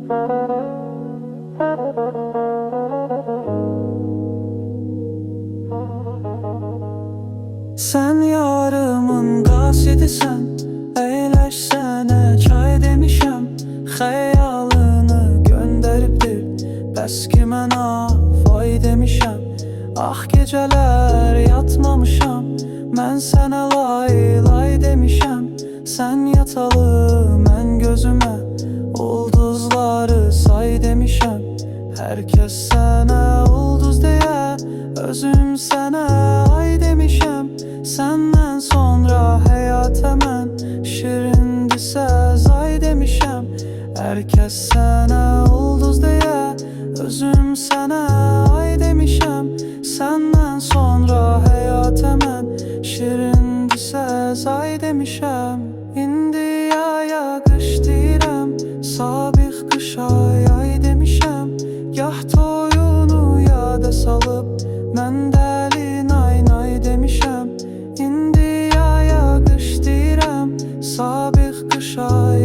Sen yarımın qasidisen, əyləşsənə çay demişəm. Xəyalını göndəribdir, bəs ki mənə vay demişəm. Ah gecələr yatmamışam, mən sənə lay lay demişəm. Sən yatalı mən gözümə ulduzları say demişəm. Hər kəs sənə ulduz deyə, özüm sənə ay demişəm. Səndən sonra həyata mən şirindirsə zay demişəm. Hər kəs sənə ulduz deyə, özüm sənə ay demişəm. Səndən sonra həyata mən şirindirsə zay demişəm. İndi yaya qış deyirəm, sabiq qışa yay demişəm. Gah toyunu yada salıb, mən dəli nay nay demişəm. İndi yaya qış deyirəm, sabiq qışa